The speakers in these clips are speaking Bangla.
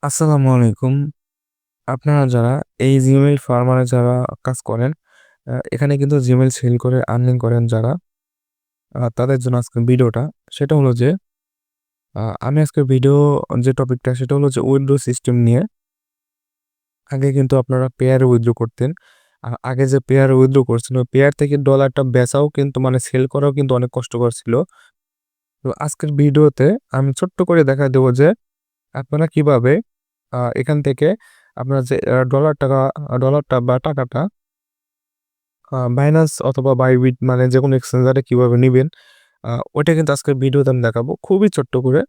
আসসালামু আলাইকুম। আপনারা যারা এই Gmail ফার্মারে যারা কাজ করেন, এখানে কিন্তু Gmail সেল করে আর্নিং করেন যারা, তাদের জন্য আজকের ভিডিওটা। সেটা হলো যে, আমি আজকের ভিডিও যে টপিকটা সেটা হলো যে উইথড্র সিস্টেম নিয়ে। আগে কিন্তু আপনারা পেয়ারে উইথড্র করতেন। আগে যে পেয়ারে উইথড্র করছেন, ওই পেয়ার থেকে ডলারটা বেচাও কিন্তু মানে সেল করাও কিন্তু অনেক কষ্টকর ছিল। তো আজকের ভিডিওতে আমি ছোট্ট করে দেখায় দেবো যে, আপনারা কিভাবে এখান থেকে আপনার যে ডলারটা বা টাকাটা Binance অথবা Bybit মানে যেকোনো এক্সচেঞ্জারে কিভাবে নিবেন, ওইটা কিন্তু আজকের ভিডিওতে আমি দেখাবো খুবই ছোট্ট করে।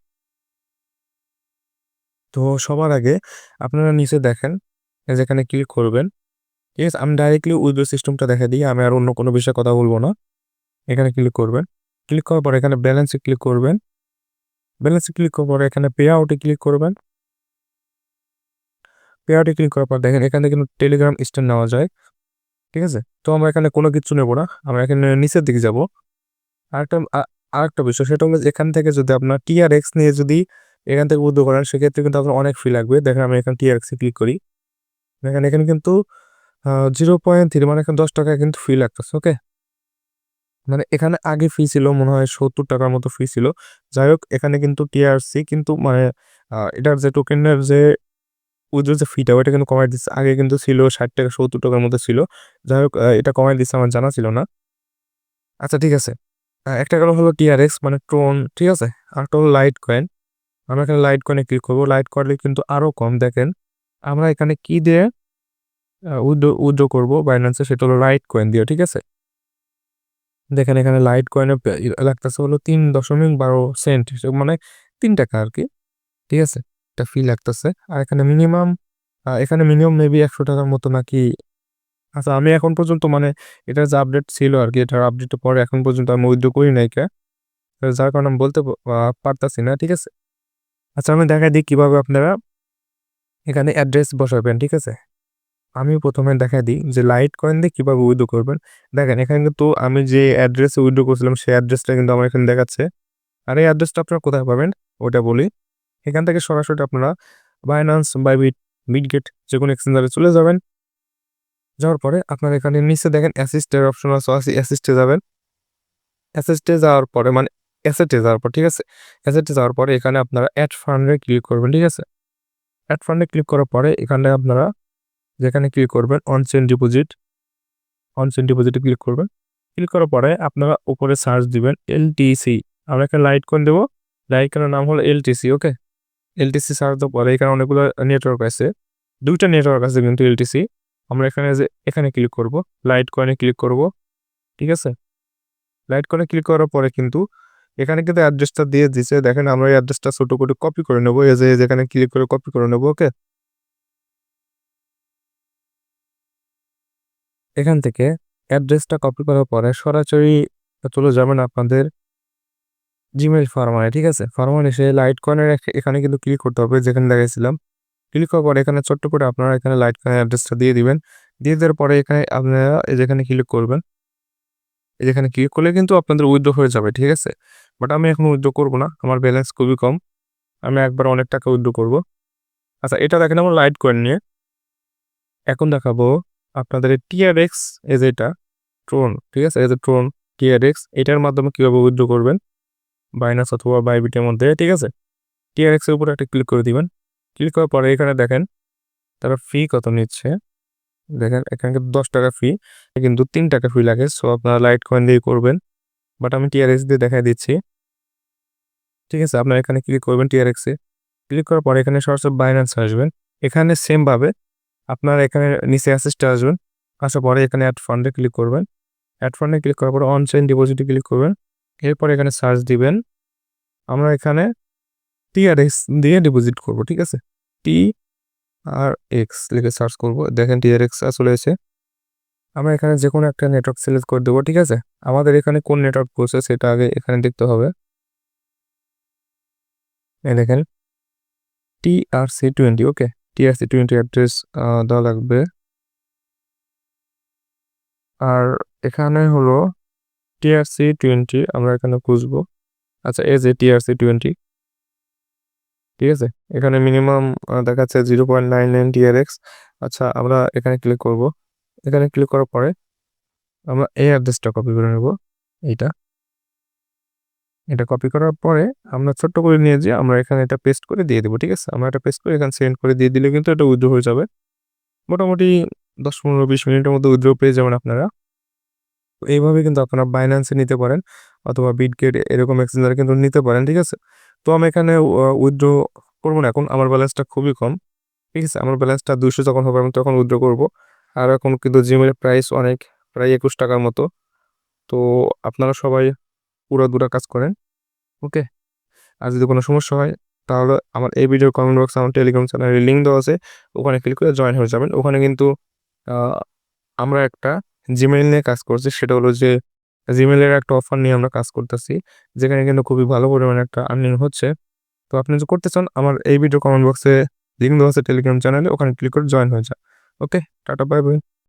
তো সবার আগে আপনারা নিচে দেখেন, যেখানে ক্লিক করবেন। ঠিক আছে? আমি ডাইরেক্টলি উইথড্র সিস্টেমটা দেখাই দিই। আমি আর অন্য কোনো বিষয়ে কথা বলবো না। এখানে ক্লিক করবেন। ক্লিক করার পরে এখানে ব্যালেন্সে ক্লিক করবেন। ব্যালেন্সে ক্লিক করার পরে এখানে পে আউটে ক্লিক করবেন। পে আউটে ক্লিক করার পর দেখেন এখান থেকে কিন্তু টেলিগ্রাম স্ট্যান্ড নেওয়া যায়। ঠিক আছে? তো আমরা এখানে কোনো কিচ্ছু নেব না। আমরা এখানে নিচের দিকে যাবো। আরেকটা আরেকটা বিষয় সেটা হলো যে এখান থেকে যদি আপনার TRX নিয়ে যদি এখান থেকে উইথড্র করেন সেক্ষেত্রে কিন্তু আপনার অনেক ফি লাগবে। দেখেন আমি এখানে TRX এ ক্লিক করি। দেখেন এখানে কিন্তু 0.3 মানে এখানে ৳10 কিন্তু ফি লাগতেছে। ওকে? মানে এখানে আগে ফি ছিল মনে হয় ৳70 মতো ফি ছিল। যাই হোক এখানে কিন্তু TRC কিন্তু মানে এটার যে টোকেনের যে উইথড্র যে ফিটা ওইটা কিন্তু কমায় দিচ্ছে। আগে কিন্তু ছিল ৳60 ৳70 মতো ছিল। যাই হোক এটা কমায় দিচ্ছে আমার জানা ছিল না। আচ্ছা ঠিক আছে। একটা গেল হলো TRX মানে ট্রোন, ঠিক আছে? আরেকটা হলো লাইট কয়েন। আমরা এখানে লাইট কয়েনে ক্লিক করব। লাইট কয়েনে কিন্তু আরো কম দেখেন। আমরা এখানে কি দিয়ে উইথড্র করব Binance এ সেটা হলো লাইট কয়েন দিয়ে, ঠিক আছে? দেখেন এখানে লাইট কয়েনে লাগতেছে হলো ৩.১২ সেন্ট মানে ৳৩ আরকি। ঠিক আছে? একটা ফি লাগতেছে। আর এখানে মিনিমাম মেবি ৳১০০ র মতো নাকি। আচ্ছা আমি এখন পর্যন্ত মানে এটার যে আপডেট ছিল আরকি এটার আপডেটের পরে এখন পর্যন্ত আমি উইথড্র করি নাই যার কারণে আমি বলতে পারতাছি না। ঠিক আছে? আচ্ছা আমি দেখাই দিই কিভাবে আপনারা এখানে অ্যাড্রেস বসাবেন। ঠিক আছে? আমি ১ম এ দেখায় দিই যে লাইট কয়েন দিয়ে কিভাবে উইথড্র করবেন। দেখেন এখানে কিন্তু আমি যে অ্যাড্রেসে উইথড্র করছিলাম সেই অ্যাড্রেসটা কিন্তু আমার এখানে দেখাচ্ছে। আর এই অ্যাড্রেসটা আপনারা কোথায় পাবেন ওটা বলি। এখান থেকে সরাসরি আপনারা Binance, Bybit, Bitget যেকোনো এক্সচেঞ্জারে চলে যাবেন। যাওয়ার পরে আপনারা এখানে নিচে দেখেন অ্যাসিস্ট এর অপশন আছে অ্যাসিস্টে যাবেন। অ্যাসিস্টে যাওয়ার পরে মানে অ্যাসেটে যাওয়ার পর, ঠিক আছে? অ্যাসেটে যাওয়ার পরে এখানে আপনারা এড ফান্ড এ ক্লিক করবেন। ঠিক আছে? এড ফান্ড এ ক্লিক করার পরে এখানে আপনারা যেখানে ক্লিক করবেন on chain deposit, on chain ডিপোজিটে ক্লিক করবেন। ক্লিক করার পরে আপনারা উপরে সার্চ দিবেন এলটিসি। আমরা এখানে লাইটকয়েন দেব। লাইটকয়েনের নাম হলো এলটিসি, ওকে? এলটিসি সার্চ দেওয়ার পরে এখানে অনেকগুলো নেটওয়ার্ক আছে। ২ টা নেটওয়ার্ক আছে কিন্তু এলটিসি। আমরা এখানে ক্লিক করব। লাইটকয়েন এ ক্লিক করব। ঠিক আছে? লাইটকয়েন এ ক্লিক করার পরে কিন্তু এখানে কিন্তু অ্যাড্রেসটা দিয়ে দিছে। দেখেন আমরা এই অ্যাড্রেসটা ছোট করে কপি করে নেব। এই যে যেখানে ক্লিক করে কপি করে নেব, ওকে? এখান থেকে অ্যাড্রেসটা কপি করার পরে সরাসরি চলে যাবেন আপনাদের Gmail ফার্মারে, ঠিক আছে? ফার্মারে এসে লাইটকয়েনের এখানে কিন্তু ক্লিক করতে হবে যেখানে দেখাইছিলাম। ক্লিক করার পরে এখানে ছোট্ট করে আপনারা এখানে লাইটকয়েনের অ্যাড্রেসটা দিয়ে দিবেন। দিয়ে দেওয়ার পরে এখানে আপনারা এই যেখানে ক্লিক করবেন। এই যেখানে ক্লিক করলে কিন্তু আপনাদের উইথড্র হয়ে যাবে, ঠিক আছে? বাট আমি এখন উইথড্র করব না। আমার ব্যালেন্স খুবই কম। আমি একবারে অনেক টাকা উইথড্র করব। আচ্ছা এটা দেখেন আমার লাইটকয়েন নিয়ে। এখন দেখাবো আপনাদের এই TRX এই যে এটা ট্রোন, ঠিক আছে? এই যে ট্রোন TRX এটার মাধ্যমে কিভাবে উইথড্র করবেন Binance অথবা Bybit এর মধ্যে, ঠিক আছে? TRX এর উপরে একটা ক্লিক করে দিবেন। ক্লিক করার পরে এখানে দেখেন তারা ফি কত নিচ্ছে। দেখেন এখানে কিন্তু ৳10 ফি। কিন্তু ৳3 ফি লাগে। সো আপনারা লাইটকয়েন দিয়ে করবেন। বাট আমি TRX দিয়ে দেখায় দিচ্ছি। ঠিক আছে? আপনারা এখানে ক্লিক করবেন TRX এ। ক্লিক করার পরে এখানে সরাসরি Binance আসবেন। এখানে সেম ভাবে আপনারা এখানে নিচে অ্যাসেসটা আসবেন। আসার পরে এখানে এড ফান্ড এ ক্লিক করবেন। এড ফান্ড এ ক্লিক করার পরে on chain deposit A click করবেন। এরপরে এখানে সার্চ দিবেন। আমরা এখানে TRX দিয়ে ডিপোজিট করব, ঠিক আছে? TRX লিখে সার্চ করব। দেখেন TRX চলে এসেছে। আমরা এখানে যেকোনো একটা নেটওয়ার্ক সিলেক্ট করে দেব, ঠিক আছে? আমাদের এখানে কোন নেটওয়ার্ক পড়ছে সেটা আগে এখানে দেখতে হবে। এই দেখেন TRC20, ওকে? TRC20 অ্যাড্রেস দেওয়া লাগবে। আর এখানে হলো TRC20 আমরা এখানে খুঁজবো। আচ্ছা এই যে TRC20 ঠিক আছে? এখানে মিনিমাম দেখাচ্ছে 0.99 TRX। আচ্ছা আমরা এখানে ক্লিক করব। এখানে ক্লিক করার পরে আমরা এই অ্যাড্রেসটা কপি করে নেব। এইটা। এটা কপি করার পরে আমরা ছোট্ট করে নিয়ে যেয়ে আমরা এখানে এটা পেস্ট করে দিয়ে দেব। ঠিক আছে? আমরা এটা পেস্ট করে এখানে সেন্ড করে দিয়ে দিলে কিন্তু এটা উইথড্র হয়ে যাবে। মোটামুটি ১০, ১৫, ২০ মিনিটের মধ্যে উইথড্র পেয়ে যাবেন আপনারা। তো এইভাবে কিন্তু আপনারা Binance এ নিতে পারেন অথবা Bitget এরকম এক্সচেঞ্জারে কিন্তু নিতে পারেন। ঠিক আছে? তো আমি এখানে উইথড্র করব না এখন। আমার ব্যালেন্সটা খুবই কম। ঠিক আছে? আমার ব্যালেন্সটা ২০০ যখন হবে আমি তখন উইথড্র করব। আর এখন কিন্তু জিমেইল এর প্রাইস অনেক, প্রায় ৳২১ মতো। তো আপনারা সবাই উড়াধুরা কাজ করেন। ওকে? আর যদি কোনো সমস্যা হয় তাহলে আমার এই ভিডিওর কমেন্ট বক্সে আমার টেলিগ্রাম চ্যানেলের লিঙ্ক দেওয়া আছে। ওখানে ক্লিক করে জয়েন হয়ে যাবেন। ওখানে কিন্তু আ আমরা একটা জিমেইল নিয়ে কাজ করছি। সেটা হলো যে জিমেইলের একটা অফার নিয়ে আমরা কাজ করতেছি। যেখানে কিন্তু খুবই ভালো পরিমাণে একটা আর্নিং হচ্ছে। তো আপনি যদি করতে চান আমার এই ভিডিও কমেন্ট বক্সে লিঙ্ক দেওয়া আছে টেলিগ্রাম চ্যানেলে। ওখানে ক্লিক করে জয়েন হয়ে যান। ওকে? Tata bye by.